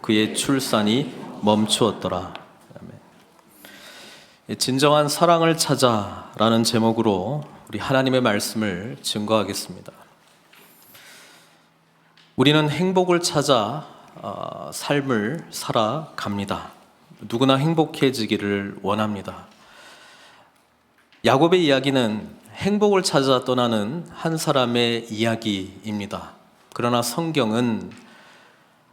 그의 출산이 멈추었더라. 진정한 사랑을 찾아라는 제목으로 우리 하나님의 말씀을 증거하겠습니다. 우리는 행복을 찾아 삶을 살아갑니다. 누구나 행복해지기를 원합니다. 야곱의 이야기는 행복을 찾아 떠나는 한 사람의 이야기입니다. 그러나 성경은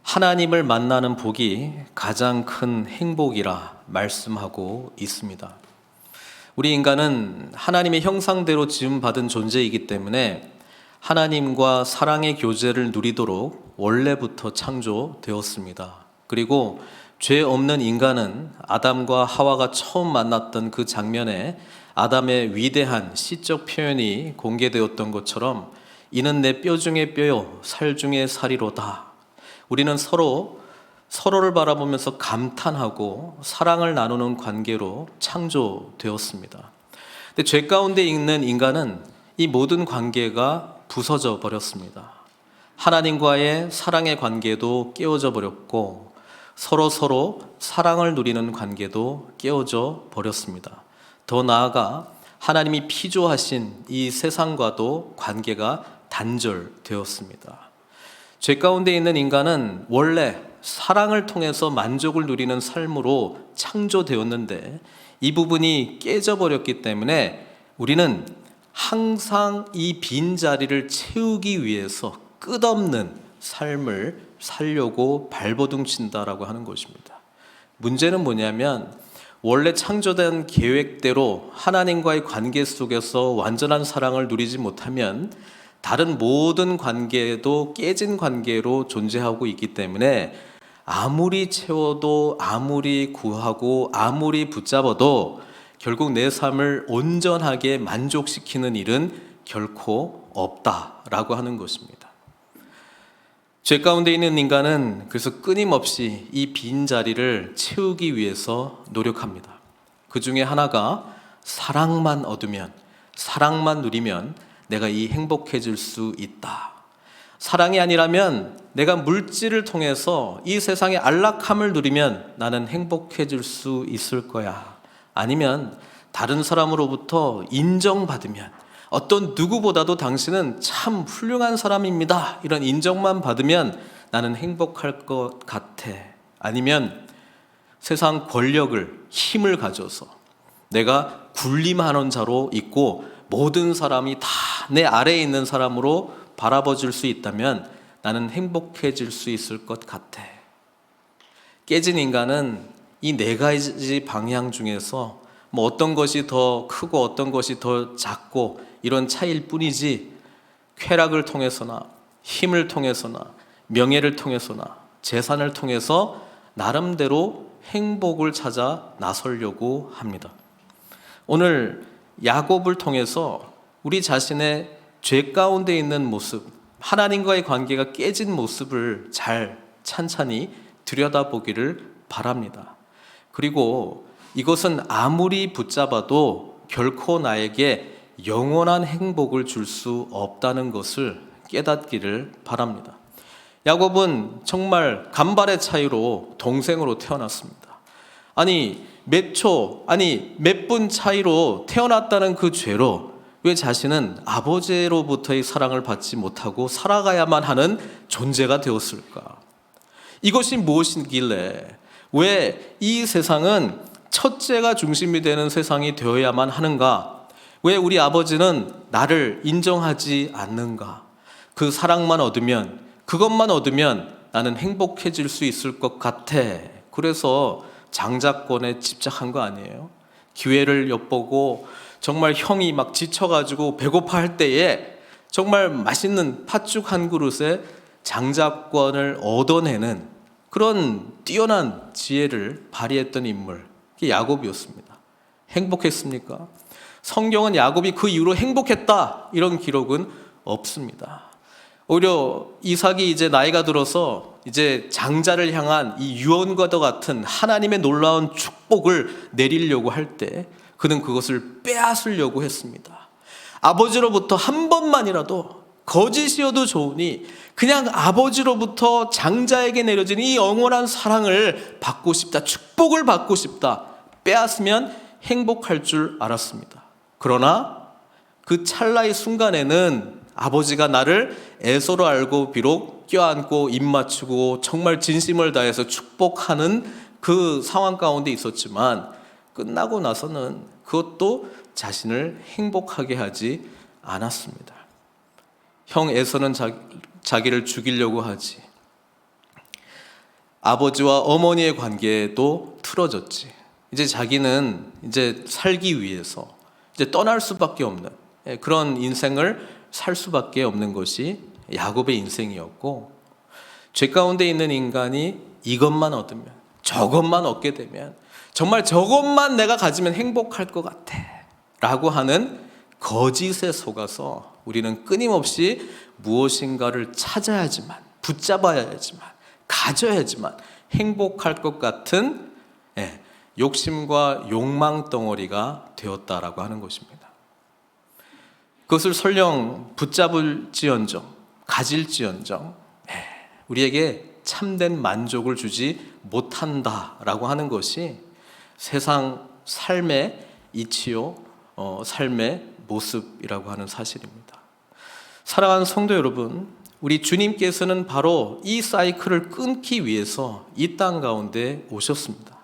하나님을 만나는 복이 가장 큰 행복이라 말씀하고 있습니다. 우리 인간은 하나님의 형상대로 지음받은 존재이기 때문에 하나님과 사랑의 교제를 누리도록 원래부터 창조되었습니다. 그리고 죄 없는 인간은 아담과 하와가 처음 만났던 그 장면에 아담의 위대한 시적 표현이 공개되었던 것처럼 이는 내 뼈 중에 뼈요 살 중에 살이로다. 우리는 서로를 바라보면서 감탄하고 사랑을 나누는 관계로 창조되었습니다. 근데 죄 가운데 있는 인간은 이 모든 관계가 부서져 버렸습니다. 하나님과의 사랑의 관계도 깨어져 버렸고 서로 사랑을 누리는 관계도 깨어져 버렸습니다. 더 나아가 하나님이 피조하신 이 세상과도 관계가 단절되었습니다. 죄 가운데 있는 인간은 원래 사랑을 통해서 만족을 누리는 삶으로 창조되었는데 이 부분이 깨져버렸기 때문에 우리는 항상 이 빈자리를 채우기 위해서 끝없는 삶을 살려고 발버둥친다라고 하는 것입니다. 문제는 뭐냐면 원래 창조된 계획대로 하나님과의 관계 속에서 완전한 사랑을 누리지 못하면 다른 모든 관계도 깨진 관계로 존재하고 있기 때문에 아무리 채워도 아무리 구하고 아무리 붙잡아도 결국 내 삶을 온전하게 만족시키는 일은 결코 없다라고 하는 것입니다. 죄 가운데 있는 인간은 그래서 끊임없이 이 빈자리를 채우기 위해서 노력합니다. 그 중에 하나가 사랑만 얻으면, 사랑만 누리면 내가 이 행복해질 수 있다. 사랑이 아니라면 내가 물질을 통해서 이 세상의 안락함을 누리면 나는 행복해질 수 있을 거야. 아니면 다른 사람으로부터 인정받으면 어떤 누구보다도 당신은 참 훌륭한 사람입니다. 이런 인정만 받으면 나는 행복할 것 같아. 아니면 세상 권력을, 힘을 가져서 내가 군림하는 자로 있고 모든 사람이 다 내 아래에 있는 사람으로 바라봐줄 수 있다면 나는 행복해질 수 있을 것 같아. 깨진 인간은 이 네 가지 방향 중에서 뭐 어떤 것이 더 크고 어떤 것이 더 작고 이런 차이일 뿐이지 쾌락을 통해서나 힘을 통해서나 명예를 통해서나 재산을 통해서 나름대로 행복을 찾아 나서려고 합니다. 오늘 야곱을 통해서 우리 자신의 죄 가운데 있는 모습, 하나님과의 관계가 깨진 모습을 잘 찬찬히 들여다보기를 바랍니다. 그리고 이것은 아무리 붙잡아도 결코 나에게 영원한 행복을 줄 수 없다는 것을 깨닫기를 바랍니다. 야곱은 정말 간발의 차이로 동생으로 태어났습니다. 몇 분 차이로 태어났다는 그 죄로 왜 자신은 아버지로부터의 사랑을 받지 못하고 살아가야만 하는 존재가 되었을까? 이것이 무엇이길래 왜 이 세상은 첫째가 중심이 되는 세상이 되어야만 하는가? 왜 우리 아버지는 나를 인정하지 않는가? 그 사랑만 얻으면, 그것만 얻으면 나는 행복해질 수 있을 것 같아. 그래서 장자권에 집착한 거 아니에요? 기회를 엿보고 정말 형이 막 지쳐가지고 배고파할 때에 정말 맛있는 팥죽 한 그릇에 장자권을 얻어내는 그런 뛰어난 지혜를 발휘했던 인물, 그게 야곱이었습니다. 행복했습니까? 성경은 야곱이 그 이후로 행복했다 이런 기록은 없습니다. 오히려 이삭이 이제 나이가 들어서 이제 장자를 향한 이 유언과도 같은 하나님의 놀라운 축복을 내리려고 할 때 그는 그것을 빼앗으려고 했습니다. 아버지로부터 한 번만이라도 거짓이어도 좋으니 그냥 아버지로부터 장자에게 내려진 이 영원한 사랑을 받고 싶다, 축복을 받고 싶다, 빼앗으면 행복할 줄 알았습니다. 그러나 그 찰나의 순간에는 아버지가 나를 에서로 알고 비록 껴안고 입 맞추고 정말 진심을 다해서 축복하는 그 상황 가운데 있었지만 끝나고 나서는 그것도 자신을 행복하게 하지 않았습니다. 형 에서는 자기를 죽이려고 하지. 아버지와 어머니의 관계도 틀어졌지. 이제 자기는 이제 살기 위해서 이제 떠날 수밖에 없는 그런 인생을 살 수밖에 없는 것이 야곱의 인생이었고, 죄 가운데 있는 인간이 이것만 얻으면, 저것만 얻게 되면, 정말 저것만 내가 가지면 행복할 것 같아 라고 하는 거짓에 속아서 우리는 끊임없이 무엇인가를 찾아야지만, 붙잡아야지만, 가져야지만 행복할 것 같은 욕심과 욕망 덩어리가 되었다라고 하는 것입니다. 그것을 설령 붙잡을지언정, 가질지언정 우리에게 참된 만족을 주지 못한다라고 하는 것이 세상 삶의 이치요, 삶의 모습이라고 하는 사실입니다. 사랑하는 성도 여러분, 우리 주님께서는 바로 이 사이클을 끊기 위해서 이 땅 가운데 오셨습니다.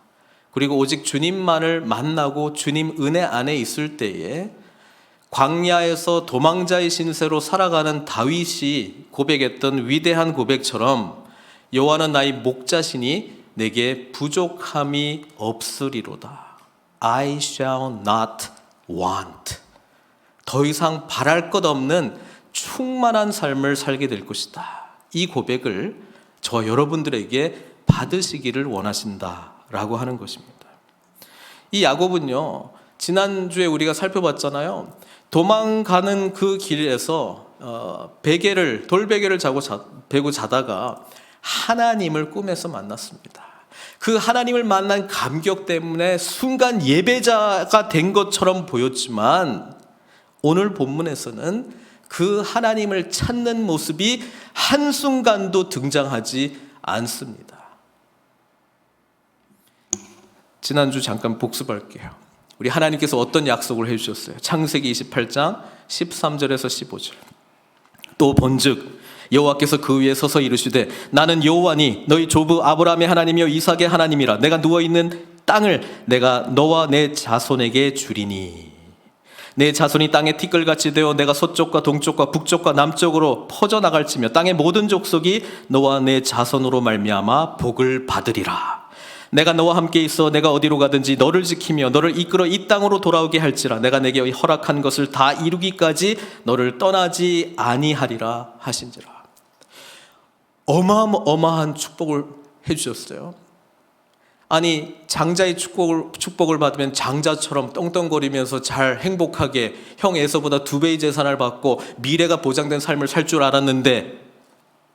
그리고 오직 주님만을 만나고 주님 은혜 안에 있을 때에 광야에서 도망자의 신세로 살아가는 다윗이 고백했던 위대한 고백처럼 여호와는 나의 목자시니 내게 부족함이 없으리로다. I shall not want. 더 이상 바랄 것 없는 충만한 삶을 살게 될 것이다. 이 고백을 저와 여러분들에게 받으시기를 원하신다라고 하는 것입니다. 이 야곱은요, 지난주에 우리가 살펴봤잖아요. 도망가는 그 길에서 돌베개를 베고 자다가 하나님을 꿈에서 만났습니다. 그 하나님을 만난 감격 때문에 순간 예배자가 된 것처럼 보였지만 오늘 본문에서는 그 하나님을 찾는 모습이 한순간도 등장하지 않습니다. 지난주 잠깐 복습할게요. 우리 하나님께서 어떤 약속을 해주셨어요? 창세기 28장 13절에서 15절. 또 본즉 여호와께서 그 위에 서서 이르시되 나는 여호와니 너희 조부 아브라함의 하나님이요 이삭의 하나님이라. 내가 누워있는 땅을 내가 너와 내 자손에게 주리니 내 자손이 땅의 티끌같이 되어 내가 서쪽과 동쪽과 북쪽과 남쪽으로 퍼져나갈지며 땅의 모든 족속이 너와 내 자손으로 말미암아 복을 받으리라. 내가 너와 함께 있어 내가 어디로 가든지 너를 지키며 너를 이끌어 이 땅으로 돌아오게 할지라. 내가 내게 허락한 것을 다 이루기까지 너를 떠나지 아니하리라 하신지라. 어마어마한 축복을 해주셨어요. 아니, 장자의 축복을 받으면 장자처럼 떵떵거리면서 잘 행복하게 형 에서보다 2배의 재산을 받고 미래가 보장된 삶을 살 줄 알았는데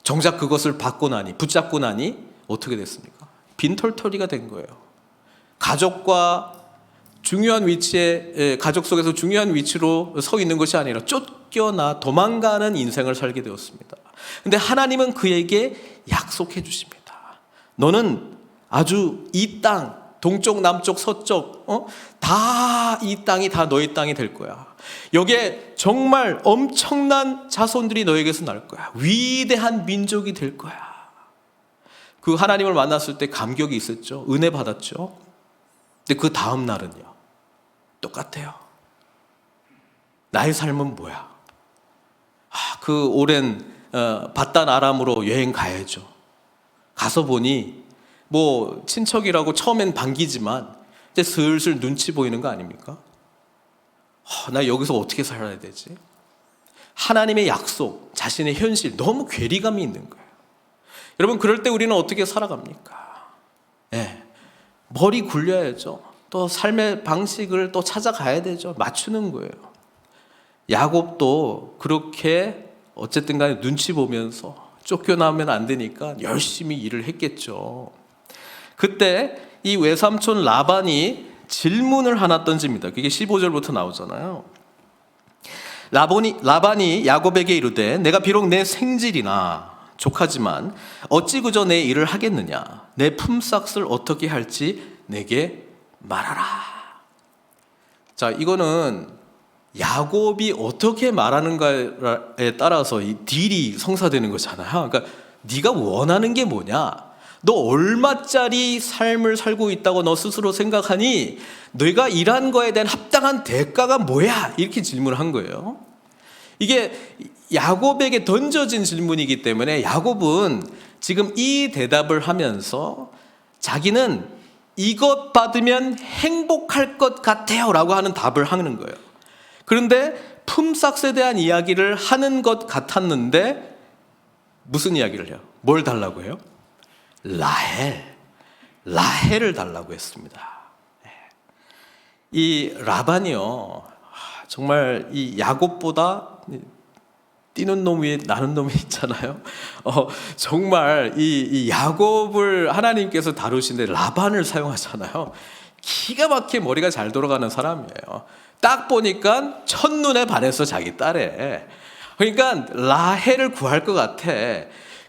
정작 그것을 붙잡고 나니 어떻게 됐습니까? 빈털터리가 된 거예요. 가족과 중요한 위치에, 가족 속에서 중요한 위치로 서 있는 것이 아니라 쫓겨나 도망가는 인생을 살게 되었습니다. 근데 하나님은 그에게 약속해 주십니다. 너는 아주 이 땅, 동쪽, 남쪽, 서쪽, 다 이 땅이 다 너의 땅이 될 거야. 여기에 정말 엄청난 자손들이 너에게서 날 거야. 위대한 민족이 될 거야. 그 하나님을 만났을 때 감격이 있었죠. 은혜 받았죠. 근데 그 다음 날은요, 똑같아요. 나의 삶은 뭐야? 그 오랜 바단 아람으로 여행 가야죠. 가서 보니 뭐 친척이라고 처음엔 반기지만 이제 슬슬 눈치 보이는 거 아닙니까? 나 여기서 어떻게 살아야 되지? 하나님의 약속, 자신의 현실, 너무 괴리감이 있는 거예요. 여러분, 그럴 때 우리는 어떻게 살아갑니까? 머리 굴려야죠. 또 삶의 방식을 또 찾아가야 되죠. 맞추는 거예요. 야곱도 그렇게 어쨌든 간에 눈치 보면서 쫓겨나면 안 되니까 열심히 일을 했겠죠. 그때 이 외삼촌 라반이 질문을 하나 던집니다. 그게 15절부터 나오잖아요. 라반이 야곱에게 이르되 내가 비록 내 생질이나 조카지만 어찌 그저 내 일을 하겠느냐. 내 품삯을 어떻게 할지 내게 말하라. 자, 이거는 야곱이 어떻게 말하는가에 따라서 이 딜이 성사되는 거잖아요. 그러니까 네가 원하는 게 뭐냐? 너 얼마짜리 삶을 살고 있다고 너 스스로 생각하니? 너가 일한 거에 대한 합당한 대가가 뭐야? 이렇게 질문을 한 거예요. 이게 야곱에게 던져진 질문이기 때문에 야곱은 지금 이 대답을 하면서 자기는 이것 받으면 행복할 것 같아요 라고 하는 답을 하는 거예요. 그런데 품삯에 대한 이야기를 하는 것 같았는데 무슨 이야기를 해요? 뭘 달라고 해요? 라헬을 달라고 했습니다. 이 라반이요, 정말 이 야곱보다 뛰는 놈 위에 나는 놈이 있잖아요. 정말 이 야곱을 하나님께서 다루시는데 라반을 사용하잖아요. 기가 막히게 머리가 잘 돌아가는 사람이에요. 딱 보니까 첫눈에 반해서 자기 딸에. 그러니까 라헬을 구할 것 같아.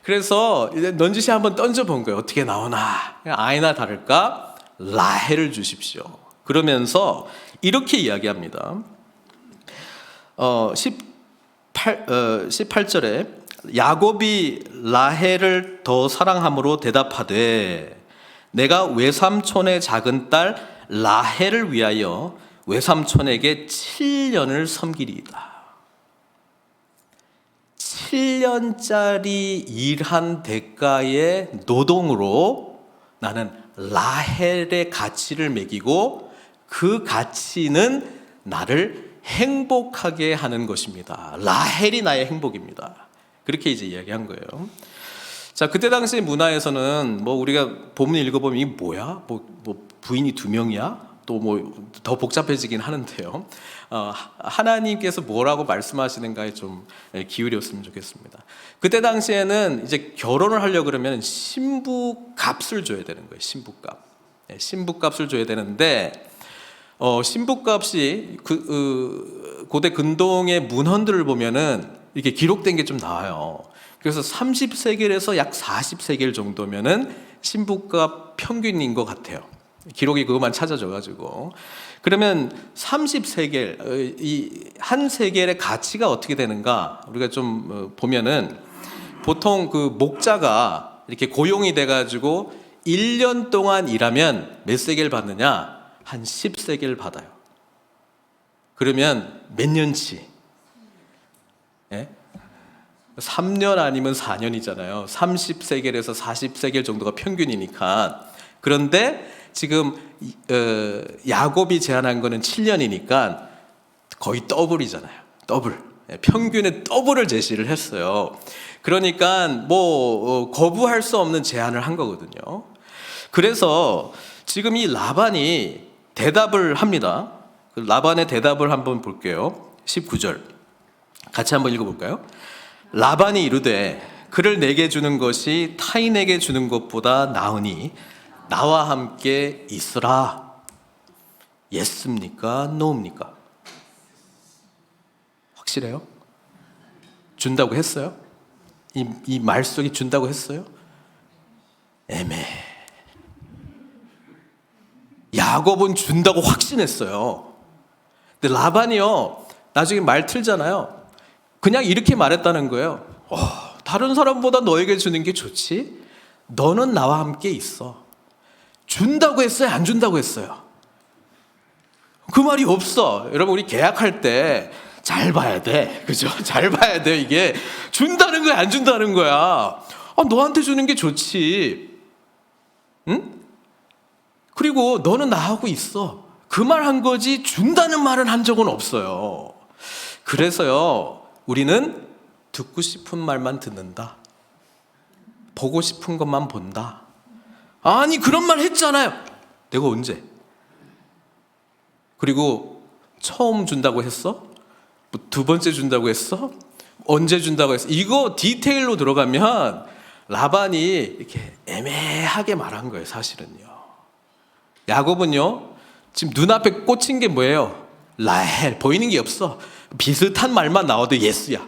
그래서 이제 넌지시 한번 던져본 거예요. 어떻게 나오나. 아니나 다를까 라헬을 주십시오. 그러면서 이렇게 이야기합니다. 18절에 야곱이 라헬을 더 사랑함으로 대답하되 내가 외삼촌의 작은 딸 라헬을 위하여 외삼촌에게 7년을 섬기리이다. 7년짜리 일한 대가의 노동으로 나는 라헬의 가치를 매기고 그 가치는 나를 행복하게 하는 것입니다. 라헬이 나의 행복입니다. 그렇게 이제 이야기한 거예요. 자, 그때 당시 문화에서는 뭐 우리가 본문 읽어보면 이게 뭐야? 뭐 부인이 2명이야? 또 뭐 더 복잡해지긴 하는데요. 하나님께서 뭐라고 말씀하시는가에 좀 기울였으면 좋겠습니다. 그때 당시에는 이제 결혼을 하려고 그러면 신부값을 줘야 되는 거예요. 신부값. 신부값을 줘야 되는데 신부값이 고대 근동의 문헌들을 보면은 이렇게 기록된 게 좀 나와요. 그래서 30세겔에서 약 40세겔 정도면은 신부값 평균인 것 같아요. 기록이 그것만 찾아져가지고. 그러면 30세겔, 이 한 세겔의 가치가 어떻게 되는가? 우리가 좀 보면은 보통 그 목자가 이렇게 고용이 돼가지고 1년 동안 일하면 몇 세겔 받느냐? 한 10세겔 받아요. 그러면 몇 년치? 예? 3년 아니면 4년이잖아요. 30세겔에서 40세겔 정도가 평균이니까. 그런데 지금 야곱이 제안한 거는 7년이니까 거의 더블이잖아요. 더블. 평균의 더블을 제시를 했어요. 그러니까 뭐 거부할 수 없는 제안을 한 거거든요. 그래서 지금 이 라반이 대답을 합니다. 라반의 대답을 한번 볼게요. 19절 같이 한번 읽어볼까요? 라반이 이르되 그를 내게 주는 것이 타인에게 주는 것보다 나으니 나와 함께 있으라. 예스입니까? 노입니까? 확실해요? 준다고 했어요? 이 말 속에 준다고 했어요? 애매해. 야곱은 준다고 확신했어요. 근데 라반이요, 나중에 말 틀잖아요. 그냥 이렇게 말했다는 거예요. 다른 사람보다 너에게 주는 게 좋지? 너는 나와 함께 있어. 준다고 했어요? 안 준다고 했어요? 그 말이 없어. 여러분, 우리 계약할 때 잘 봐야 돼. 그죠? 잘 봐야 돼. 이게 준다는 거야, 안 준다는 거야. 너한테 주는 게 좋지. 응? 그리고 너는 나하고 있어. 그 말 한 거지 준다는 말은 한 적은 없어요. 그래서요, 우리는 듣고 싶은 말만 듣는다. 보고 싶은 것만 본다. 아니, 그런 말 했잖아요. 내가 언제? 그리고 처음 준다고 했어? 뭐 두 번째 준다고 했어? 언제 준다고 했어? 이거 디테일로 들어가면 라반이 이렇게 애매하게 말한 거예요, 사실은요. 야곱은요, 지금 눈앞에 꽂힌 게 뭐예요? 라헬. 보이는 게 없어. 비슷한 말만 나와도 예스야.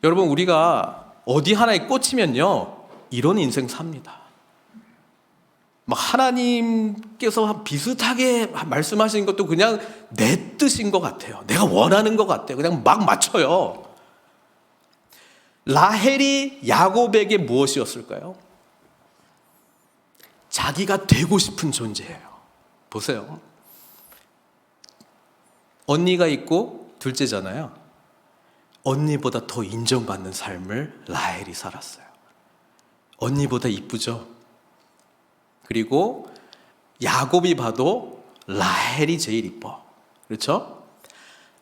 여러분, 우리가 어디 하나에 꽂히면요, 이런 인생 삽니다. 막 하나님께서 비슷하게 말씀하신 것도 그냥 내 뜻인 것 같아요. 내가 원하는 것 같아요. 그냥 막 맞춰요. 라헬이 야곱에게 무엇이었을까요? 자기가 되고 싶은 존재예요. 보세요. 언니가 있고 둘째잖아요. 언니보다 더 인정받는 삶을 라헬이 살았어요. 언니보다 이쁘죠? 그리고 야곱이 봐도 라헬이 제일 이뻐. 그렇죠?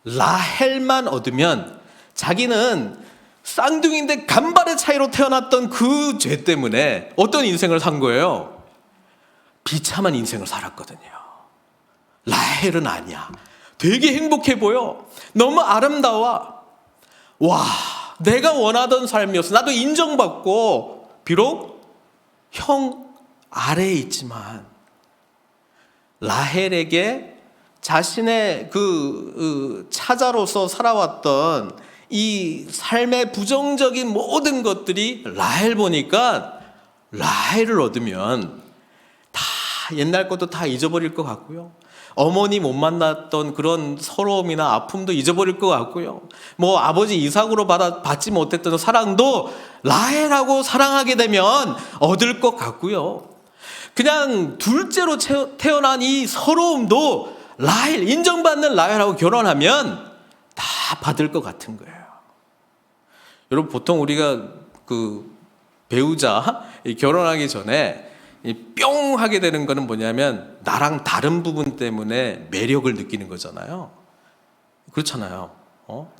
라헬만 얻으면 자기는 쌍둥이인데 간발의 차이로 태어났던 그 죄 때문에 어떤 인생을 산 거예요? 비참한 인생을 살았거든요. 라헬은 아니야. 되게 행복해 보여. 너무 아름다워. 와, 내가 원하던 삶이었어. 나도 인정받고, 비록 형 아래에 있지만 라헬에게 자신의 그 차자로서 살아왔던 이 삶의 부정적인 모든 것들이 라헬 보니까 라헬을 얻으면 다 옛날 것도 다 잊어버릴 것 같고요. 어머니 못 만났던 그런 서러움이나 아픔도 잊어버릴 것 같고요. 뭐 아버지 이삭으로 받지 못했던 사랑도 라헬하고 사랑하게 되면 얻을 것 같고요. 그냥 둘째로 태어난 이 서러움도 라헬, 인정받는 라헬하고 결혼하면 다 받을 것 같은 거예요. 여러분, 보통 우리가 그 배우자 결혼하기 전에 뿅 하게 되는 거는 뭐냐면 나랑 다른 부분 때문에 매력을 느끼는 거잖아요. 그렇잖아요.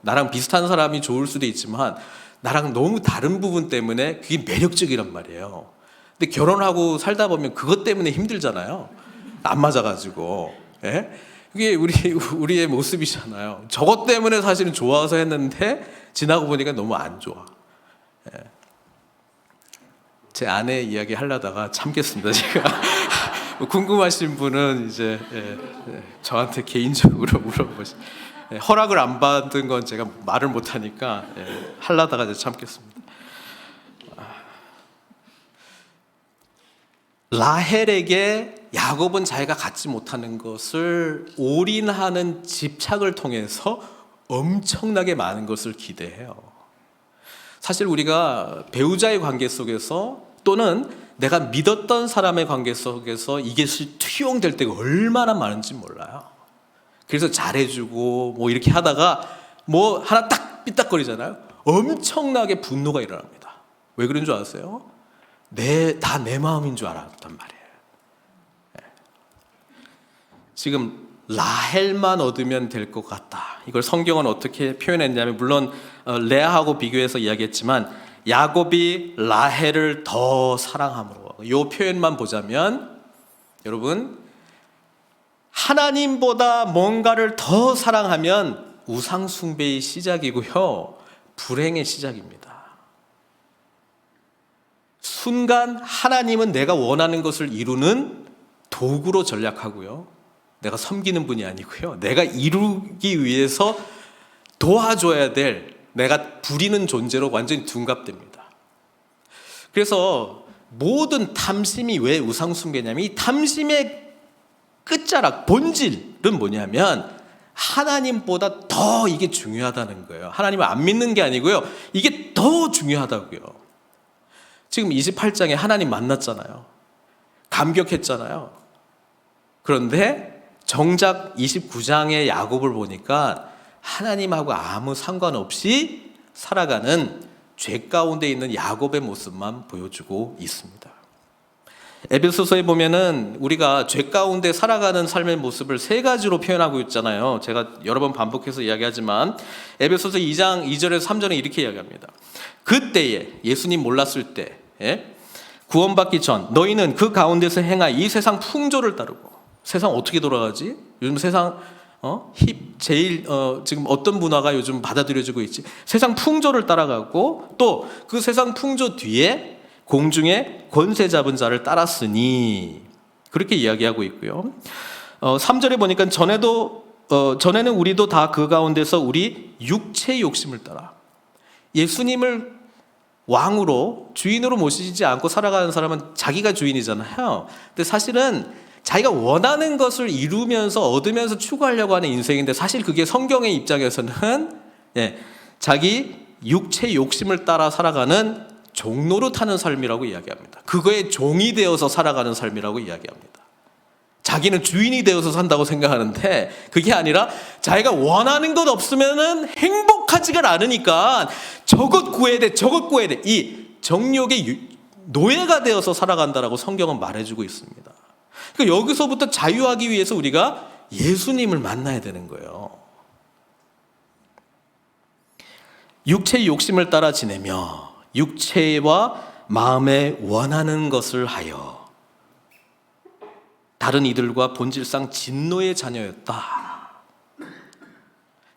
나랑 비슷한 사람이 좋을 수도 있지만 나랑 너무 다른 부분 때문에 그게 매력적이란 말이에요. 근데 결혼하고 살다 보면 그것 때문에 힘들잖아요. 안 맞아가지고. 예? 그게 우리의 모습이잖아요. 저것 때문에 사실은 좋아서 했는데 지나고 보니까 너무 안 좋아. 예. 제 아내 이야기 하려다가 참겠습니다. 제가 궁금하신 분은 이제 저한테 개인적으로 물어보시. 허락을 안 받은 건 제가 말을 못 하니까 하려다가 이제 참겠습니다. 라헬에게 야곱은 자기가 갖지 못하는 것을 올인하는 집착을 통해서 엄청나게 많은 것을 기대해요. 사실 우리가 배우자의 관계 속에서 또는 내가 믿었던 사람의 관계 속에서 이게 투영될 때가 얼마나 많은지 몰라요. 그래서 잘해주고 뭐 이렇게 하다가 뭐 하나 딱 삐딱거리잖아요. 엄청나게 분노가 일어납니다. 왜 그런 줄 아세요? 다 내 마음인 줄 알았단 말이에요. 지금 라헬만 얻으면 될 것 같다. 이걸 성경은 어떻게 표현했냐면, 물론 레아하고 비교해서 이야기했지만 야곱이 라헬을 더 사랑함으로, 이 표현만 보자면 여러분, 하나님보다 뭔가를 더 사랑하면 우상 숭배의 시작이고요, 불행의 시작입니다. 순간 하나님은 내가 원하는 것을 이루는 도구로 전략하고요, 내가 섬기는 분이 아니고요, 내가 이루기 위해서 도와줘야 될, 내가 부리는 존재로 완전히 둔갑됩니다. 그래서 모든 탐심이 왜 우상숭배냐면, 이 탐심의 끝자락, 본질은 뭐냐면 하나님보다 더 이게 중요하다는 거예요. 하나님을 안 믿는 게 아니고요, 이게 더 중요하다고요. 지금 28장에 하나님 만났잖아요. 감격했잖아요. 그런데 정작 29장의 야곱을 보니까 하나님하고 아무 상관없이 살아가는 죄 가운데 있는 야곱의 모습만 보여주고 있습니다. 에베소서에 보면은 우리가 죄 가운데 살아가는 삶의 모습을 세 가지로 표현하고 있잖아요. 제가 여러 번 반복해서 이야기하지만 에베소서 2장 2절에서 3절에 이렇게 이야기합니다. 그때에, 예수님 몰랐을 때, 구원받기 전 너희는 그 가운데서 행하여 이 세상 풍조를 따르고. 세상 어떻게 돌아가지? 요즘 세상 제일 지금 어떤 문화가 요즘 받아들여지고 있지? 세상 풍조를 따라가고, 또 그 세상 풍조 뒤에 공중에 권세 잡은 자를 따랐으니, 그렇게 이야기하고 있고요. 3절에 보니까 전에도 전에는 우리도 다 그 가운데서 우리 육체의 욕심을 따라 예수님을 왕으로 주인으로 모시지 않고 살아가는 사람은 자기가 주인이잖아요. 근데 사실은 자기가 원하는 것을 이루면서 얻으면서 추구하려고 하는 인생인데, 사실 그게 성경의 입장에서는 자기 육체의 욕심을 따라 살아가는 종로로 타는 삶이라고 이야기합니다. 그거에 종이 되어서 살아가는 삶이라고 이야기합니다. 자기는 주인이 되어서 산다고 생각하는데 그게 아니라 자기가 원하는 것 없으면은 행복하지가 않으니까 저것 구해야 돼, 저것 구해야 돼. 이 정욕의 노예가 되어서 살아간다라고 성경은 말해주고 있습니다. 그러니까 여기서부터 자유하기 위해서 우리가 예수님을 만나야 되는 거예요. 육체의 욕심을 따라 지내며 육체와 마음에 원하는 것을 하여 다른 이들과 본질상 진노의 자녀였다.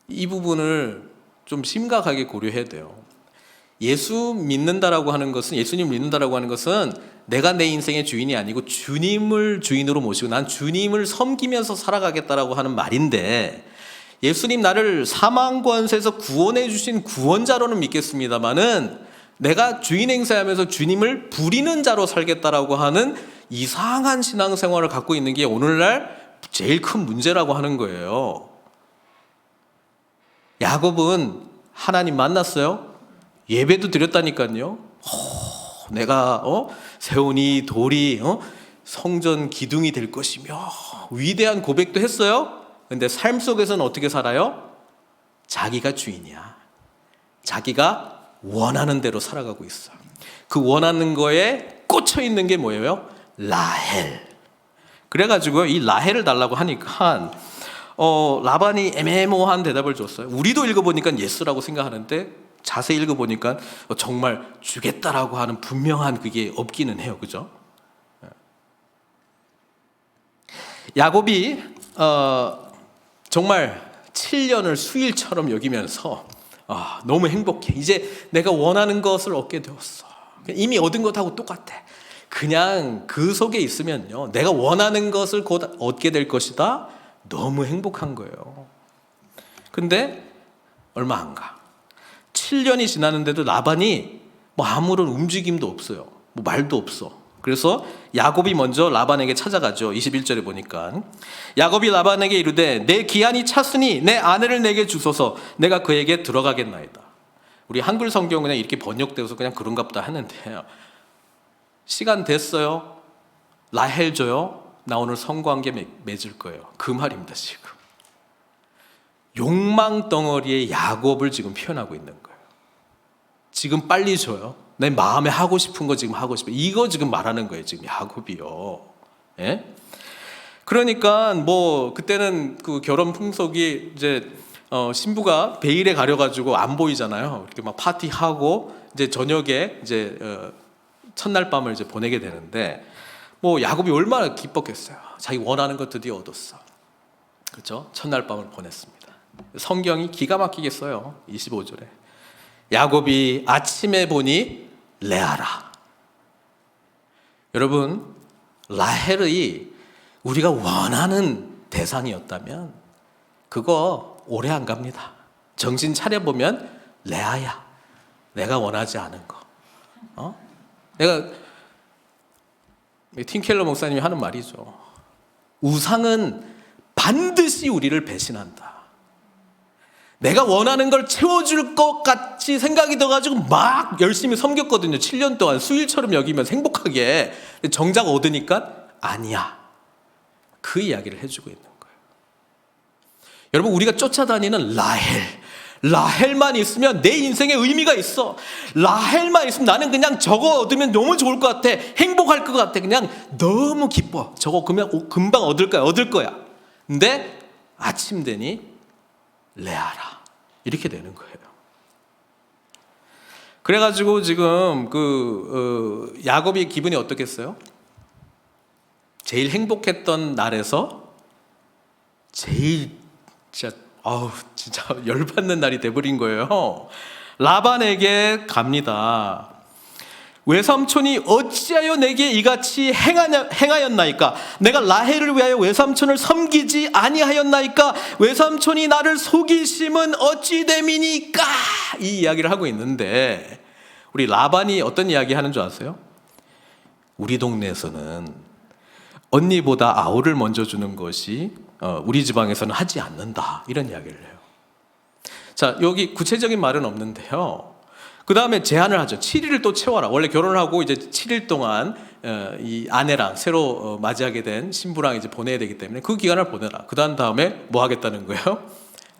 이 부분을 좀 심각하게 고려해야 돼요. 예수님 믿는다라고 하는 것은 내가 내 인생의 주인이 아니고 주님을 주인으로 모시고 난 주님을 섬기면서 살아가겠다라고 하는 말인데, 예수님 나를 사망 권세에서 구원해 주신 구원자로는 믿겠습니다마는 내가 주인 행세하면서 주님을 부리는 자로 살겠다라고 하는 이상한 신앙생활을 갖고 있는 게 오늘날 제일 큰 문제라고 하는 거예요. 야곱은 하나님 만났어요. 예배도 드렸다니까요. 내가 세운 이 돌이 성전 기둥이 될 것이며 위대한 고백도 했어요. 근데 삶 속에서는 어떻게 살아요? 자기가 주인이야. 자기가 원하는 대로 살아가고 있어. 그 원하는 거에 꽂혀 있는 게 뭐예요? 라헬. 그래가지고 이 라헬을 달라고 하니까 라반이 애매모호한 대답을 줬어요. 우리도 읽어보니까 예스라고 생각하는데 자세히 읽어보니까 정말 주겠다라고 하는 분명한 그게 없기는 해요. 그죠? 야곱이 정말 7년을 수일처럼 여기면서 너무 행복해. 이제 내가 원하는 것을 얻게 되었어. 이미 얻은 것하고 똑같아. 그냥 그 속에 있으면요, 내가 원하는 것을 곧 얻게 될 것이다. 너무 행복한 거예요. 근데 얼마 안 가. 7년이 지났는데도 라반이 아무런 움직임도 없어요. 말도 없어. 그래서 야곱이 먼저 라반에게 찾아가죠. 21절에 보니까 야곱이 라반에게 이르되 내 기한이 찼으니 내 아내를 내게 주소서. 내가 그에게 들어가겠나이다. 우리 한글 성경은 그냥 이렇게 번역되어서 그냥 그런가 보다 하는데, 시간 됐어요. 라헬 줘요. 나 오늘 성관계 맺을 거예요. 그 말입니다. 지금 욕망 덩어리의 야곱을 지금 표현하고 있는 거예요. 지금 빨리 줘요. 내 마음에 하고 싶은 거 지금 하고 싶어. 이거 지금 말하는 거예요. 지금 야곱이요. 예? 그러니까 그때는 그 결혼 풍속이 이제 신부가 베일에 가려가지고 안 보이잖아요. 이렇게 막 파티하고 이제 저녁에 이제 첫날 밤을 이제 보내게 되는데, 야곱이 얼마나 기뻤겠어요. 자기 원하는 것 드디어 얻었어. 그렇죠? 첫날 밤을 보냈습니다. 성경이 기가 막히게 써요. 25절에 야곱이 아침에 보니 레아라. 여러분, 라헬이 우리가 원하는 대상이었다면 그거 오래 안 갑니다. 정신 차려보면 레아야. 내가 원하지 않은 거. 내가 팀 켈러 목사님이 하는 말이죠. 우상은 반드시 우리를 배신한다. 내가 원하는 걸 채워줄 것 같이 생각이 들어가지고 막 열심히 섬겼거든요. 7년 동안 수일처럼 여기면서 행복하게. 정작 얻으니까 아니야. 그 이야기를 해주고 있는 거예요. 여러분, 우리가 쫓아다니는 라헬만 있으면 내 인생에 의미가 있어. 라헬만 있으면 나는 그냥 저거 얻으면 너무 좋을 것 같아. 행복할 것 같아. 그냥 너무 기뻐. 저거 금방 얻을 거야. 근데 아침 되니 레아라. 이렇게 되는 거예요. 그래가지고 지금 야곱이 기분이 어떻겠어요? 제일 행복했던 날에서 제일 진짜 열받는 날이 돼버린 거예요. 라반에게 갑니다. 외삼촌이 어찌하여 내게 이같이 행하였나이까? 내가 라헬을 위하여 외삼촌을 섬기지 아니하였나이까? 외삼촌이 나를 속이심은 어찌 됨이니까? 이 이야기를 하고 있는데, 우리 라반이 어떤 이야기 하는 줄 아세요? 우리 동네에서는 언니보다 아우를 먼저 주는 것이 우리 지방에서는 하지 않는다, 이런 이야기를 해요. 자, 여기 구체적인 말은 없는데요, 그 다음에 제안을 하죠. 7일을 또 채워라. 원래 결혼을 하고 이제 7일 동안 이 아내랑 새로 맞이하게 된 신부랑 이제 보내야 되기 때문에 그 기간을 보내라. 그 다음에 뭐 하겠다는 거예요?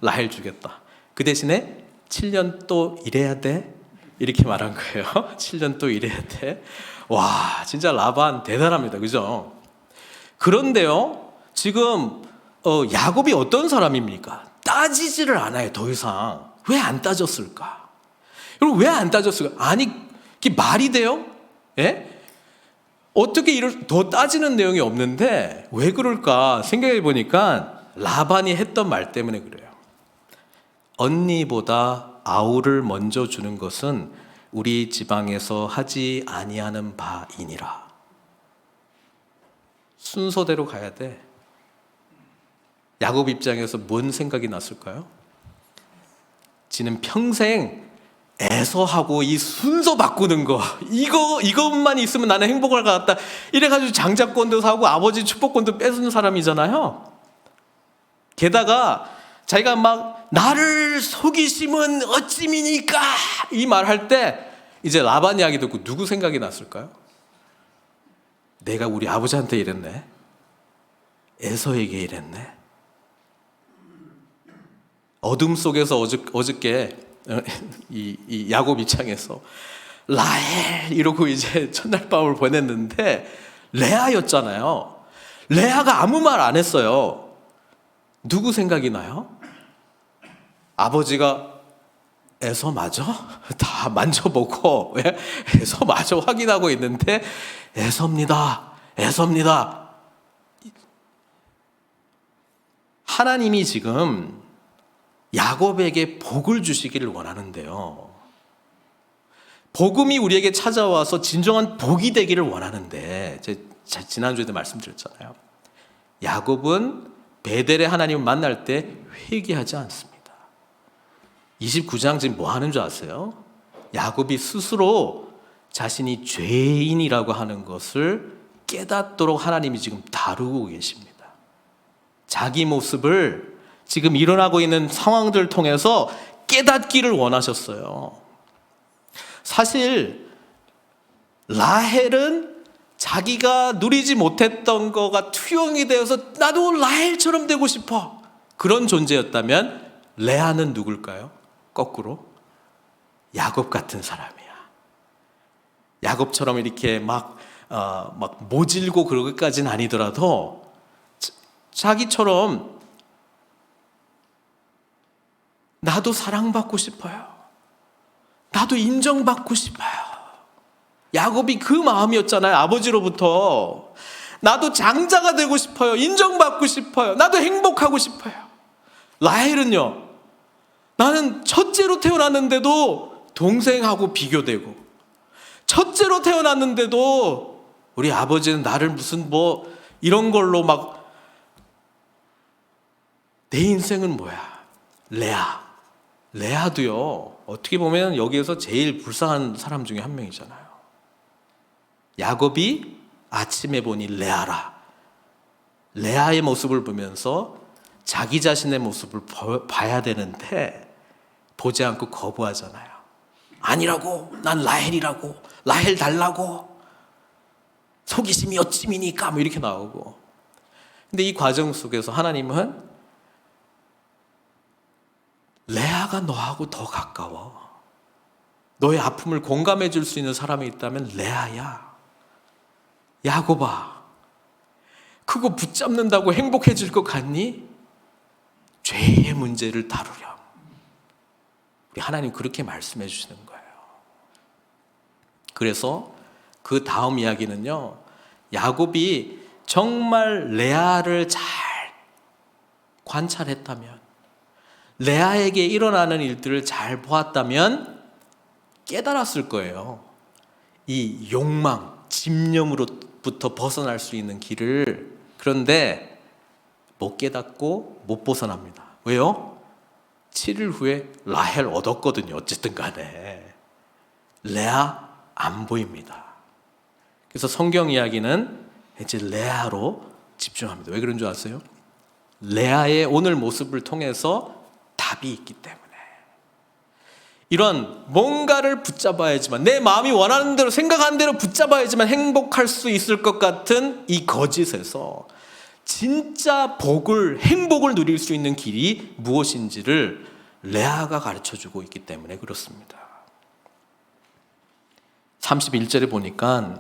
라헬 주겠다. 그 대신에 7년 또 일해야 돼? 이렇게 말한 거예요. 7년 또 일해야 돼. 와, 진짜 라반 대단합니다. 그죠? 그런데요, 지금 야곱이 어떤 사람입니까? 따지지를 않아요, 더 이상. 왜 안 따졌을까? 여러분, 왜 안 따졌을까? 아니, 이게 말이 돼요? 예? 어떻게 더 따지는 내용이 없는데 왜 그럴까 생각해 보니까 라반이 했던 말 때문에 그래요. 언니보다 아우를 먼저 주는 것은 우리 지방에서 하지 아니하는 바이니라. 순서대로 가야 돼. 야곱 입장에서 뭔 생각이 났을까요? 지는 평생 에서하고 이 순서 바꾸는 거, 이것만 있으면 나는 행복할 것 같다, 이래가지고 장자권도 사고 아버지 축복권도 뺏은 사람이잖아요. 게다가 자기가 막 나를 속이심은 어찌미니까 이 말할 때 이제 라반 이야기 듣고 누구 생각이 났을까요? 내가 우리 아버지한테 이랬네, 에서에게 이랬네. 어둠 속에서 어저께 이 야곱 입장에서 라헬 이러고 이제 첫날 밤을 보냈는데 레아였잖아요. 레아가 아무 말 안 했어요. 누구 생각이 나요? 아버지가 에서 맞아? 다 만져보고 에서 맞아 확인하고 있는데 에서입니다. 하나님이 지금 야곱에게 복을 주시기를 원하는데요, 복음이 우리에게 찾아와서 진정한 복이 되기를 원하는데, 제가 지난주에도 말씀드렸잖아요. 야곱은 베델의 하나님을 만날 때 회개하지 않습니다. 29장 지금 뭐 하는 줄 아세요? 야곱이 스스로 자신이 죄인이라고 하는 것을 깨닫도록 하나님이 지금 다루고 계십니다. 자기 모습을 지금 일어나고 있는 상황들을 통해서 깨닫기를 원하셨어요. 사실 라헬은 자기가 누리지 못했던 거가 투영이 되어서 나도 라헬처럼 되고 싶어, 그런 존재였다면 레아는 누굴까요? 거꾸로 야곱 같은 사람이야. 야곱처럼 이렇게 막 모질고 그러기까지는 아니더라도 자기처럼 나도 사랑받고 싶어요, 나도 인정받고 싶어요. 야곱이 그 마음이었잖아요. 아버지로부터 나도 장자가 되고 싶어요, 인정받고 싶어요, 나도 행복하고 싶어요. 라헬은요, 나는 첫째로 태어났는데도 동생하고 비교되고, 첫째로 태어났는데도 우리 아버지는 나를 무슨 이런 걸로 막, 내 인생은 뭐야? 레아도요, 어떻게 보면 여기에서 제일 불쌍한 사람 중에 한 명이잖아요. 야곱이 아침에 보니 레아의 모습을 보면서 자기 자신의 모습을 봐야 되는데 보지 않고 거부하잖아요. 아니라고, 난 라헬이라고, 라헬 달라고, 속이심이 어찌미니까 이렇게 나오고. 근데 이 과정 속에서 하나님은 레아가 너하고 더 가까워, 너의 아픔을 공감해 줄 수 있는 사람이 있다면 레아야. 야곱아, 그거 붙잡는다고 행복해질 것 같니? 죄의 문제를 다루렴. 우리 하나님 그렇게 말씀해 주시는 거예요. 그래서 그 다음 이야기는요, 야곱이 정말 레아를 잘 관찰했다면, 레아에게 일어나는 일들을 잘 보았다면 깨달았을 거예요. 이 욕망, 집념으로부터 벗어날 수 있는 길을, 그런데 못 깨닫고 못 벗어납니다. 왜요? 7일 후에 라헬 얻었거든요. 어쨌든 간에 레아 안 보입니다. 그래서 성경 이야기는 이제 레아로 집중합니다. 왜 그런 줄 아세요? 레아의 오늘 모습을 통해서 답이 있기 때문에. 이런 뭔가를 붙잡아야지만, 내 마음이 원하는 대로 생각하는 대로 붙잡아야지만 행복할 수 있을 것 같은 이 거짓에서 진짜 행복을 누릴 수 있는 길이 무엇인지를 레아가 가르쳐주고 있기 때문에 그렇습니다. 31절에 보니까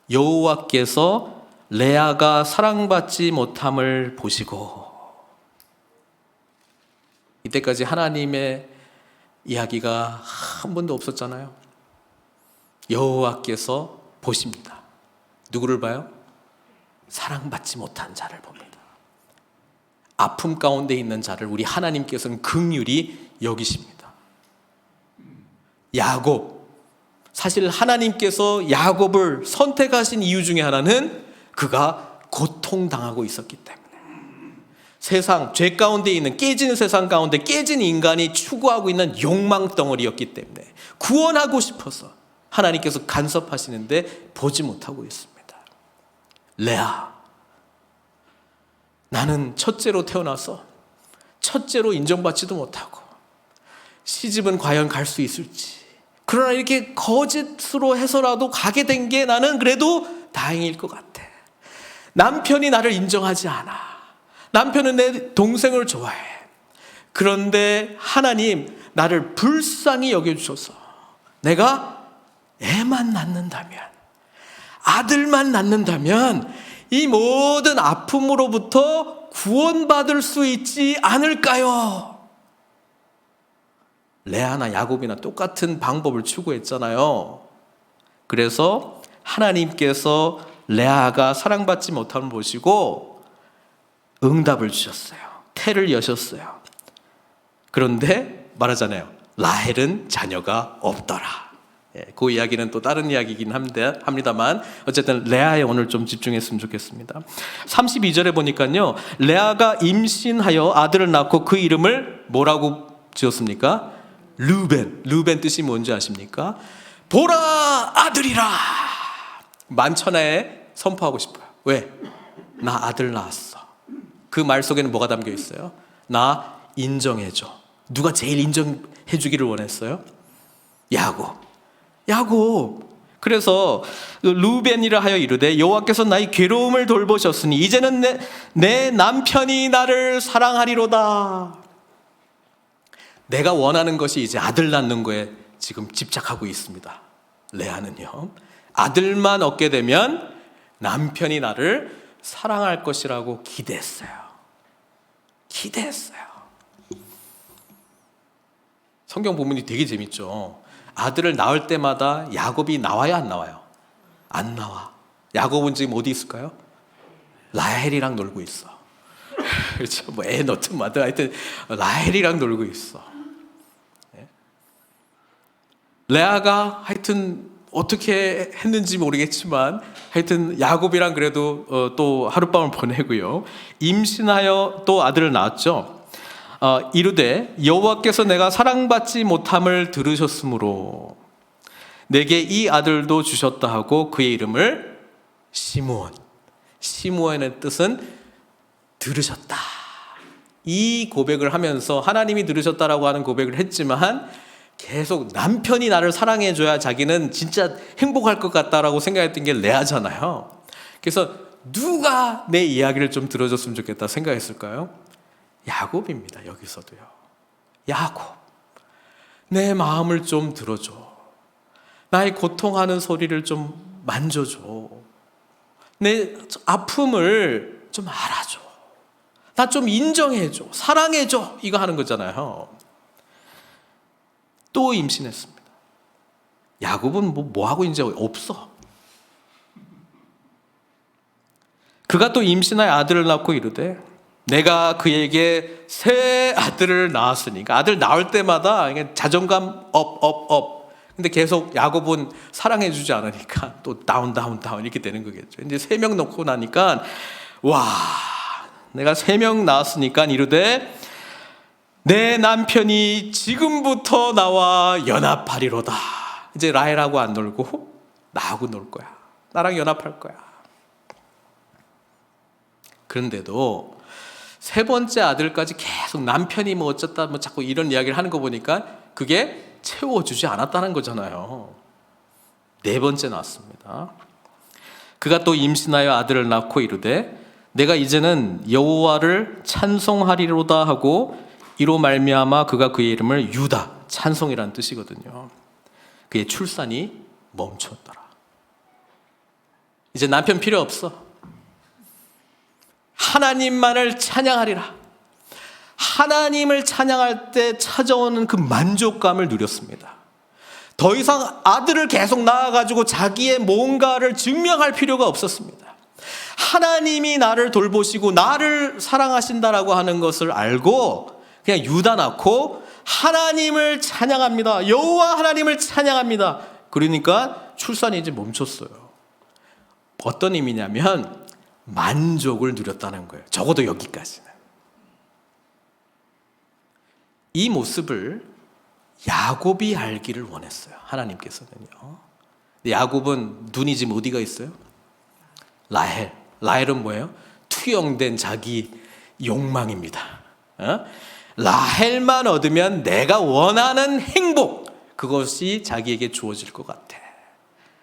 여호와께서 레아가 사랑받지 못함을 보시고, 이때까지 하나님의 이야기가 한 번도 없었잖아요. 여호와께서 보십니다. 누구를 봐요? 사랑받지 못한 자를 봅니다. 아픔 가운데 있는 자를 우리 하나님께서는 긍휼히 여기십니다. 야곱, 사실 하나님께서 야곱을 선택하신 이유 중에 하나는 그가 고통당하고 있었기 때문에, 세상, 죄 가운데 있는 깨진 세상 가운데 깨진 인간이 추구하고 있는 욕망 덩어리였기 때문에 구원하고 싶어서 하나님께서 간섭하시는데 보지 못하고 있습니다. 레아, 나는 첫째로 태어나서 첫째로 인정받지도 못하고 시집은 과연 갈 수 있을지, 그러나 이렇게 거짓으로 해서라도 가게 된 게 나는 그래도 다행일 것 같아. 남편이 나를 인정하지 않아. 남편은 내 동생을 좋아해. 그런데 하나님, 나를 불쌍히 여겨주셔서 내가 애만 낳는다면, 아들만 낳는다면 이 모든 아픔으로부터 구원받을 수 있지 않을까요? 레아나 야곱이나 똑같은 방법을 추구했잖아요. 그래서 하나님께서 레아가 사랑받지 못함을 보시고 응답을 주셨어요. 태를 여셨어요. 그런데 말하잖아요. 라헬은 자녀가 없더라. 그 이야기는 또 다른 이야기이긴 합니다만 어쨌든 레아에 오늘 좀 집중했으면 좋겠습니다. 32절에 보니까요, 레아가 임신하여 아들을 낳고 그 이름을 뭐라고 지었습니까? 르벤 뜻이 뭔지 아십니까? 보라, 아들이라. 만천하에 선포하고 싶어요. 왜? 나 아들 낳았어. 그 말 속에는 뭐가 담겨 있어요? 나 인정해줘. 누가 제일 인정해 주기를 원했어요? 야곱. 그래서 루벤이라 하여 이르되 여호와께서 나의 괴로움을 돌보셨으니 이제는 내 남편이 나를 사랑하리로다. 내가 원하는 것이 이제 아들 낳는 거에 지금 집착하고 있습니다. 레아는요, 아들만 얻게 되면 남편이 나를 사랑할 것이라고 기대했어요. 성경 본문이 되게 재밌죠. 아들을 낳을 때마다 야곱이 나와요, 안 나와요? 안 나와. 야곱은 지금 어디 있을까요? 라헬이랑 놀고 있어. 그렇죠. 뭐 애 넣든 마든 하여튼 라헬이랑 놀고 있어. 레아가 하여튼 어떻게 했는지 모르겠지만 하여튼 야곱이랑 그래도 또 하룻밤을 보내고요. 임신하여 또 아들을 낳았죠. 이르되 여호와께서 내가 사랑받지 못함을 들으셨으므로 내게 이 아들도 주셨다 하고 그의 이름을 시므온의 뜻은 들으셨다. 이 고백을 하면서 하나님이 들으셨다라고 하는 고백을 했지만 계속 남편이 나를 사랑해줘야 자기는 진짜 행복할 것 같다라고 생각했던 게 레아잖아요. 그래서 누가 내 이야기를 좀 들어줬으면 좋겠다 생각했을까요? 야곱입니다. 여기서도요. 야곱, 내 마음을 좀 들어줘. 나의 고통하는 소리를 좀 만져줘. 내 아픔을 좀 알아줘. 나 좀 인정해줘. 사랑해줘. 이거 하는 거잖아요. 또 임신했습니다. 야곱은 뭐하고 이제 없어. 그가 또 임신하여 아들을 낳고 이르되 내가 그에게 새 아들을 낳았으니까 아들 낳을 때마다 자존감 업. 근데 계속 야곱은 사랑해주지 않으니까 또 다운 이렇게 되는 거겠죠. 이제 3명 놓고 나니까 와, 내가 3명 낳았으니까 이르되 내 남편이 지금부터 나와 연합하리로다. 이제 라헬하고 안 놀고 나하고 놀 거야. 나랑 연합할 거야. 그런데도 3번째 아들까지 계속 남편이 뭐 어쩌다 뭐 자꾸 이런 이야기를 하는 거 보니까 그게 채워주지 않았다는 거잖아요. 4번째 낳았습니다. 그가 또 임신하여 아들을 낳고 이르되 내가 이제는 여호와를 찬송하리로다 하고 이로 말미암아 그가 그의 이름을 유다, 찬송이라는 뜻이거든요. 그의 출산이 멈췄더라. 이제 남편 필요 없어. 하나님만을 찬양하리라. 하나님을 찬양할 때 찾아오는 그 만족감을 누렸습니다. 더 이상 아들을 계속 낳아가지고 자기의 뭔가를 증명할 필요가 없었습니다. 하나님이 나를 돌보시고 나를 사랑하신다라고 하는 것을 알고 그냥 유다 낳고 하나님을 찬양합니다. 여호와 하나님을 찬양합니다. 그러니까 출산이 이제 멈췄어요. 어떤 의미냐면 만족을 누렸다는 거예요. 적어도 여기까지는. 이 모습을 야곱이 알기를 원했어요. 하나님께서는요. 야곱은 눈이 지금 어디가 있어요? 라헬. 라헬은 뭐예요? 투영된 자기 욕망입니다. 라헬만 얻으면 내가 원하는 행복, 그것이 자기에게 주어질 것 같아.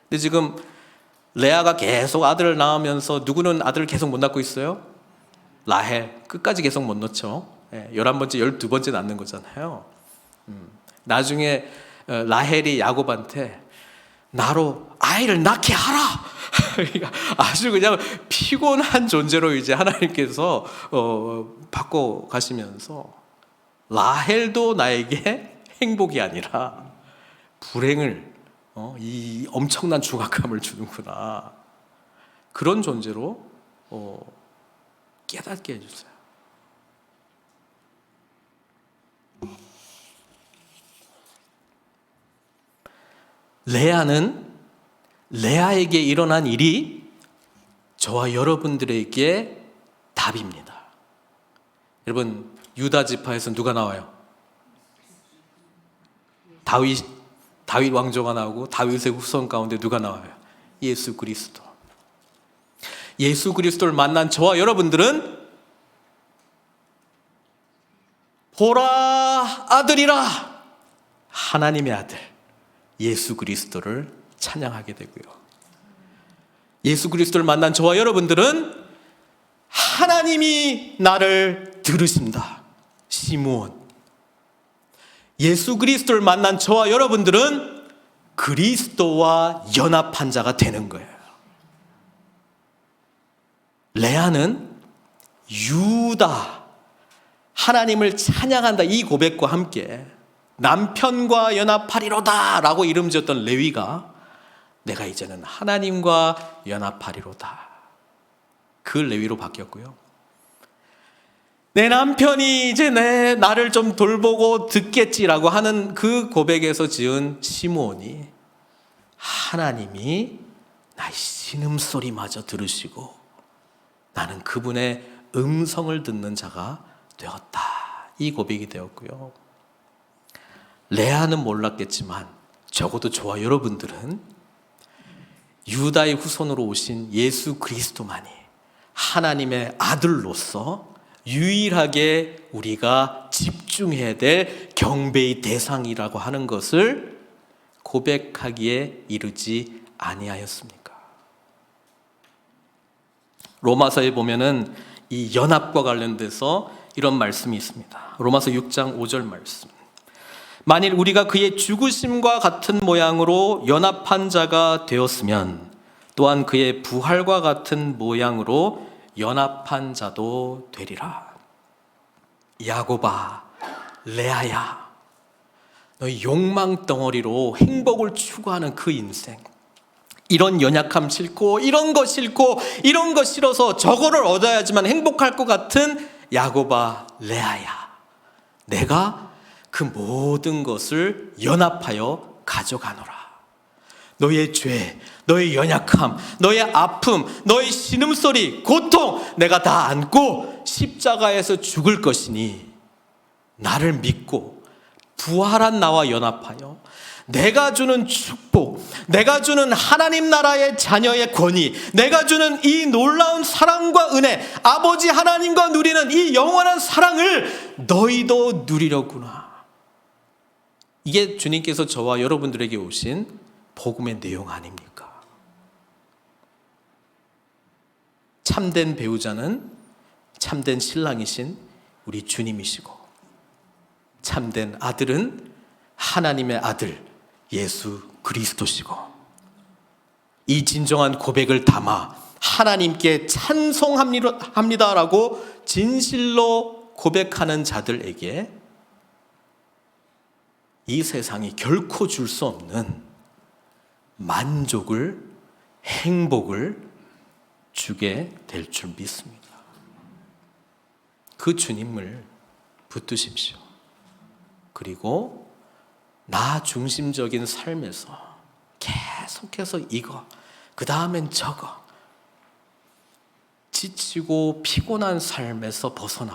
근데 지금 레아가 계속 아들을 낳으면서 누구는 아들을 계속 못 낳고 있어요? 라헬. 끝까지 계속 못 낳죠. 11번째, 12번째 낳는 거잖아요. 나중에 라헬이 야곱한테 나로 아이를 낳게 하라. 아주 그냥 피곤한 존재로 이제 하나님께서 바꿔 가시면서 라헬도 나에게 행복이 아니라 불행을 이 엄청난 중압감을 주는구나. 그런 존재로 깨닫게 해주세요. 레아는 레아에게 일어난 일이 저와 여러분들에게 답입니다. 여러분, 유다 지파에서 누가 나와요? 다윗 왕조가 나오고 다윗의 후손 가운데 누가 나와요? 예수 그리스도. 예수 그리스도를 만난 저와 여러분들은 보라 아들이라, 하나님의 아들 예수 그리스도를 찬양하게 되고요. 예수 그리스도를 만난 저와 여러분들은 하나님이 나를 들으신다. 시므온. 예수 그리스도를 만난 저와 여러분들은 그리스도와 연합한 자가 되는 거예요. 레아는 유다, 하나님을 찬양한다, 이 고백과 함께 남편과 연합하리로다 라고 이름 지었던 레위가 내가 이제는 하나님과 연합하리로다, 그 레위로 바뀌었고요. 내 남편이 이제 나를 좀 돌보고 듣겠지라고 하는 그 고백에서 지은 시므온이 하나님이 나의 신음소리마저 들으시고 나는 그분의 음성을 듣는 자가 되었다, 이 고백이 되었고요. 레아는 몰랐겠지만 적어도 저와 여러분들은 유다의 후손으로 오신 예수 그리스도만이 하나님의 아들로서 유일하게 우리가 집중해야 될 경배의 대상이라고 하는 것을 고백하기에 이르지 아니하였습니까? 로마서에 보면은 이 연합과 관련돼서 이런 말씀이 있습니다. 로마서 6장 5절 말씀. 만일 우리가 그의 죽으심과 같은 모양으로 연합한 자가 되었으면 또한 그의 부활과 같은 모양으로 연합한 자도 되리라. 야곱아, 레아야, 너희 욕망 덩어리로 행복을 추구하는 그 인생, 이런 연약함 싫고 이런 거 싫고 이런 거 싫어서 저거를 얻어야지만 행복할 것 같은 야곱아, 레아야, 내가 그 모든 것을 연합하여 가져가노라. 너의 죄, 너의 연약함, 너의 아픔, 너의 신음소리, 고통 내가 다 안고 십자가에서 죽을 것이니 나를 믿고 부활한 나와 연합하여 내가 주는 축복, 내가 주는 하나님 나라의 자녀의 권위, 내가 주는 이 놀라운 사랑과 은혜, 아버지 하나님과 누리는 이 영원한 사랑을 너희도 누리려구나. 이게 주님께서 저와 여러분들에게 오신 복음의 내용 아닙니까? 참된 배우자는 참된 신랑이신 우리 주님이시고, 참된 아들은 하나님의 아들 예수 그리스도시고, 이 진정한 고백을 담아 하나님께 찬송합니다라고 진실로 고백하는 자들에게 이 세상이 결코 줄 수 없는 만족을, 행복을 주게 될 줄 믿습니다. 그 주님을 붙드십시오. 그리고 나 중심적인 삶에서 계속해서 이거, 그 다음엔 저거, 지치고 피곤한 삶에서 벗어나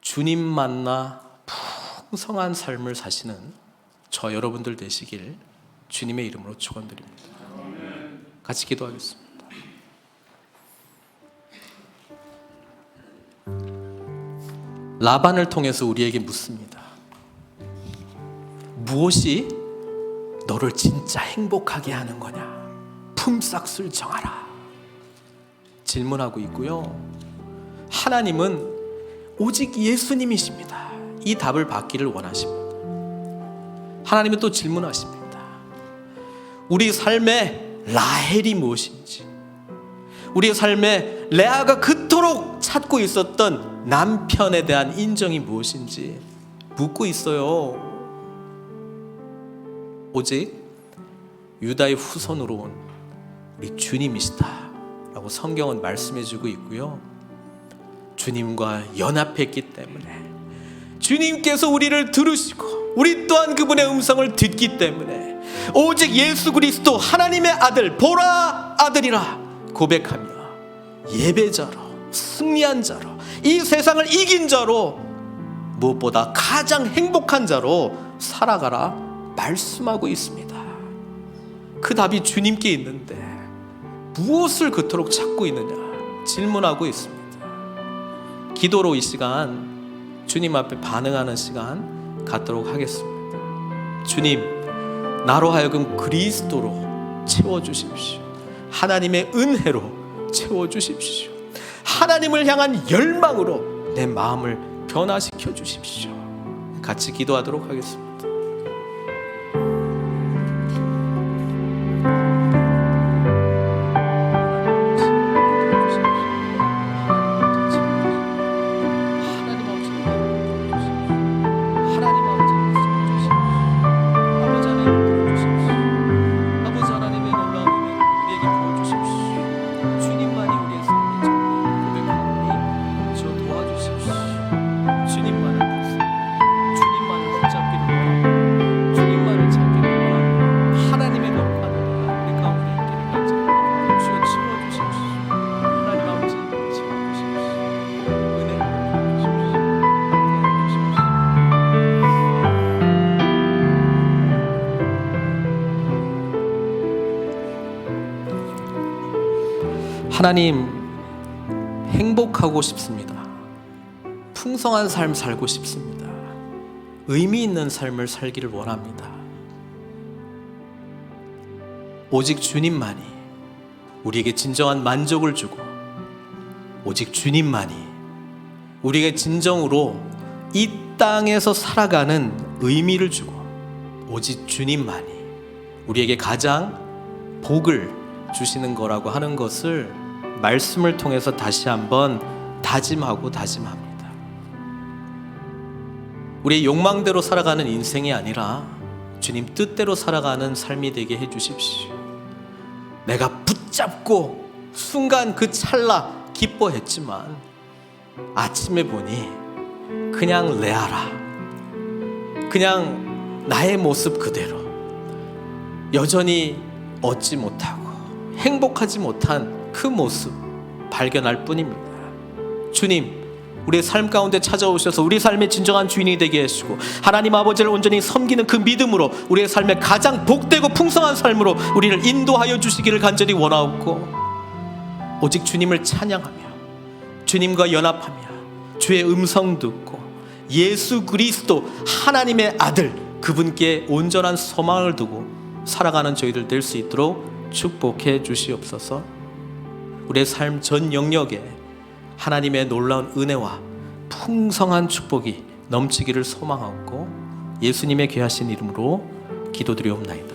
주님 만나 풍성한 삶을 사시는 저 여러분들 되시길 주님의 이름으로 축원드립니다. 같이 기도하겠습니다. 라반을 통해서 우리에게 묻습니다. 무엇이 너를 진짜 행복하게 하는 거냐? 품삯을 정하라. 질문하고 있고요. 하나님은 오직 예수님이십니다. 이 답을 받기를 원하십니다. 하나님은 또 질문하십니다. 우리 삶의 라헬이 무엇인지, 우리 삶의 레아가 그토록 찾고 있었던 남편에 대한 인정이 무엇인지 묻고 있어요. 오직 유다의 후손으로 온 우리 주님이시다 라고 성경은 말씀해주고 있고요. 주님과 연합했기 때문에, 주님께서 우리를 들으시고 우리 또한 그분의 음성을 듣기 때문에 오직 예수 그리스도 하나님의 아들, 보라 아들이라 고백하며 예배자로, 승리한 자로, 이 세상을 이긴 자로, 무엇보다 가장 행복한 자로 살아가라 말씀하고 있습니다. 그 답이 주님께 있는데 무엇을 그토록 찾고 있느냐 질문하고 있습니다. 기도로 이 시간 주님 앞에 반응하는 시간 갖도록 하겠습니다. 주님, 나로 하여금 그리스도로 채워주십시오. 하나님의 은혜로 채워주십시오. 하나님을 향한 열망으로 내 마음을 변화시켜 주십시오. 같이 기도하도록 하겠습니다. 하나님, 행복하고 싶습니다. 풍성한 삶 살고 싶습니다. 의미 있는 삶을 살기를 원합니다. 오직 주님만이 우리에게 진정한 만족을 주고, 오직 주님만이 우리에게 진정으로 이 땅에서 살아가는 의미를 주고, 오직 주님만이 우리에게 가장 복을 주시는 거라고 하는 것을 말씀을 통해서 다시 한번 다짐하고 다짐합니다. 우리의 욕망대로 살아가는 인생이 아니라 주님 뜻대로 살아가는 삶이 되게 해주십시오. 내가 붙잡고 순간 그 찰나 기뻐했지만 아침에 보니 그냥 레아라, 그냥 나의 모습 그대로 여전히 얻지 못하고 행복하지 못한 그 모습 발견할 뿐입니다. 주님, 우리의 삶 가운데 찾아오셔서 우리 삶의 진정한 주인이 되게 하시고 하나님 아버지를 온전히 섬기는 그 믿음으로 우리의 삶의 가장 복되고 풍성한 삶으로 우리를 인도하여 주시기를 간절히 원하옵고, 오직 주님을 찬양하며 주님과 연합하며 주의 음성 듣고 예수 그리스도 하나님의 아들 그분께 온전한 소망을 두고 살아가는 저희들 될 수 있도록 축복해 주시옵소서. 우리의 삶 전 영역에 하나님의 놀라운 은혜와 풍성한 축복이 넘치기를 소망하고 예수님의 귀하신 이름으로 기도드리옵나이다.